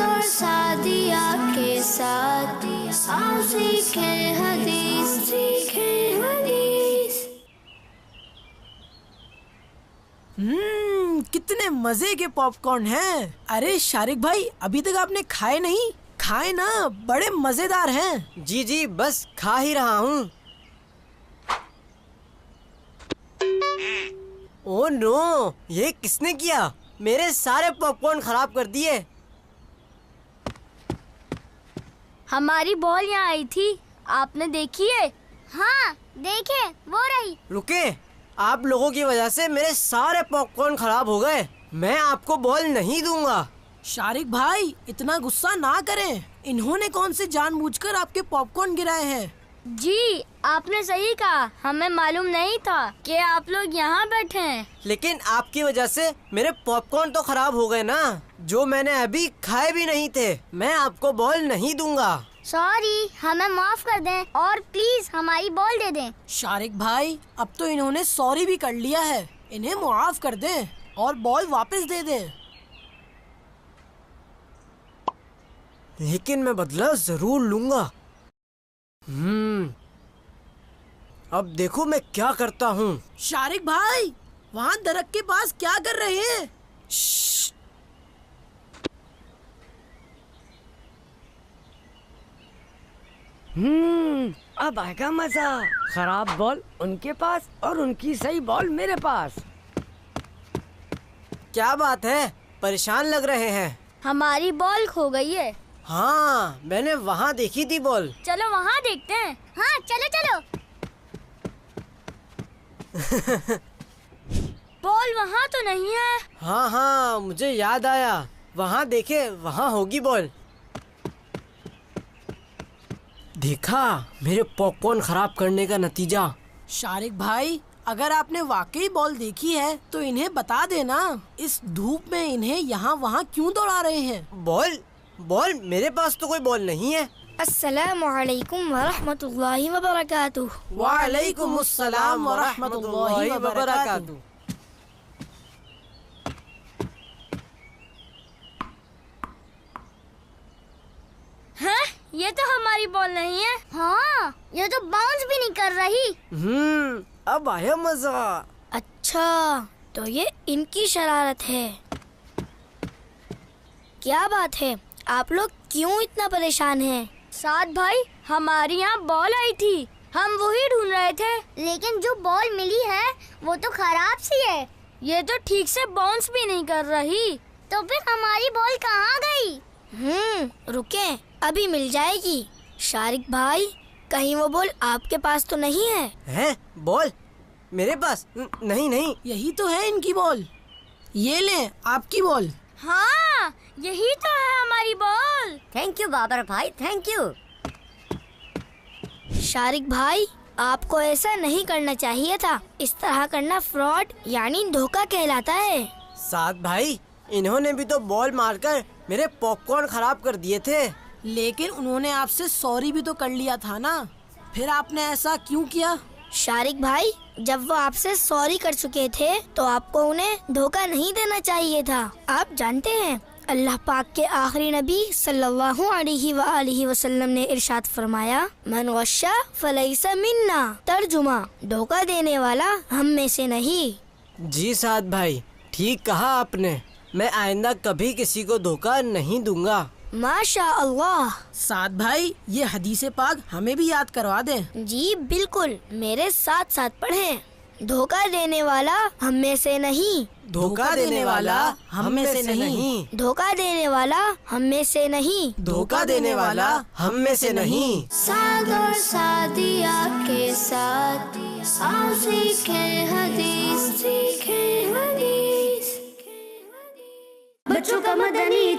और सादिया के साथ आओ सीखें हदीस, सीखें हदीस। कितने मजे के पॉपकॉर्न हैं। अरे शारिक भाई, अभी तक आपने खाए नहीं? खाए ना, बड़े मजेदार हैं। जी जी, बस खा ही रहा हूँ। ओह नो, ये किसने किया? मेरे सारे पॉपकॉर्न खराब कर दिए। हमारी बॉल यहाँ आई थी, आपने देखी है? हाँ देखे, वो रही। रुके, आप लोगों की वजह से मेरे सारे पॉपकॉर्न खराब हो गए। मैं आपको बॉल नहीं दूंगा। शारिक भाई, इतना गुस्सा ना करें। इन्होंने कौन से जानबूझकर आपके पॉपकॉर्न गिराए हैं? जी आपने सही कहा, हमें मालूम नहीं था कि आप लोग यहाँ बैठे हैं। लेकिन आपकी वजह से मेरे पॉपकॉर्न तो खराब हो गए ना, जो मैंने अभी खाए भी नहीं थे। मैं आपको बॉल नहीं दूंगा। सॉरी, हमें माफ कर दें और प्लीज हमारी बॉल दे दें। शारिक भाई, अब तो इन्होंने सॉरी भी कर लिया है। इन्हें मुआफ कर दें और बॉल वापस दे दें। लेकिन मैं बदला जरूर लूंगा। अब देखो मैं क्या करता हूँ। शारिक भाई, वहाँ दरख्त के पास क्या कर रहे हैं? अब आएगा मजा। खराब बॉल उनके पास और उनकी सही बॉल मेरे पास। क्या बात है, परेशान लग रहे हैं? हमारी बॉल खो गई है। हाँ, मैंने वहाँ देखी थी बॉल। चलो वहाँ देखते हैं। हाँ चलो चलो। बॉल वहाँ तो नहीं है। हाँ हाँ, मुझे याद आया। वहाँ देखे, वहाँ होगी बॉल। देखा, मेरे पॉपकॉर्न खराब करने का नतीजा। शारिक भाई, अगर आपने वाकई बॉल देखी है तो इन्हें बता देना। इस धूप में इन्हें यहाँ वहाँ क्यों दौड़ा रहे हैं? बॉल? बॉल? मेरे पास तो कोई बॉल नहीं है। अस्सलामुअलैकुम वरहमतुल्लाहि वबरकातुहू। वालेकुमुस्सलाम वरहमतुल्लाहि वबरकातुहू। हैं? ये तो हमारी बॉल नहीं है। हाँ, ये तो बाउंस भी नहीं कर रही। अब आया मजा। अच्छा, तो ये इनकी शरारत है। क्या बात है, आप लोग क्यों इतना परेशान हैं? साद भाई, हमारी यहाँ बॉल आई थी, हम वही ढूंढ रहे थे। लेकिन जो बॉल मिली है वो तो खराब सी है। ये तो ठीक से बाउंस भी नहीं कर रही। तो फिर हमारी बॉल कहाँ गई? रुकें, अभी मिल जाएगी। शारिक भाई, कहीं वो बॉल आपके पास तो नहीं है? है बॉल मेरे पास? नहीं नहीं। यही तो है इनकी बॉल। ये ले आपकी बॉल। हाँ, यही तो है हमारी बॉल। थैंक यू बाबर भाई, थैंक यू। शारिक भाई, आपको ऐसा नहीं करना चाहिए था। इस तरह करना फ्रॉड यानी धोखा कहलाता है। साद भाई, इन्होंने भी तो बॉल मारकर मेरे पॉपकॉर्न खराब कर दिए थे। लेकिन उन्होंने आपसे सॉरी भी तो कर लिया था ना, फिर आपने ऐसा क्यों किया? शारिक भाई, जब वो आपसे सॉरी कर चुके थे तो आपको उन्हें धोखा नहीं देना चाहिए था। आप जानते हैं, अल्लाह पाक के आखिरी नबी सल्लल्लाहु अलैहि वसल्लम ने इरशाद फरमाया, मन गश्शा फलैसा मिन्ना। तर्जुमा, धोखा देने वाला हम में से नहीं। जी साद भाई, ठीक कहा आपने। मैं आइंदा कभी किसी को धोखा नहीं दूंगा। माशा अल्लाह। साद भाई, ये हदीसे पाक हमें भी याद करवा दें। जी बिल्कुल, मेरे साथ साथ पढ़ें। धोखा देने वाला हम में से नहीं। धोखा देने वाला हम में से नहीं। धोखा देने वाला हम में से नहीं। धोखा देने वाला हम में से नहीं। साद और सादिया के साथ आओ सीखें हदीस, सीखें हदीस। बच्चों का मदनी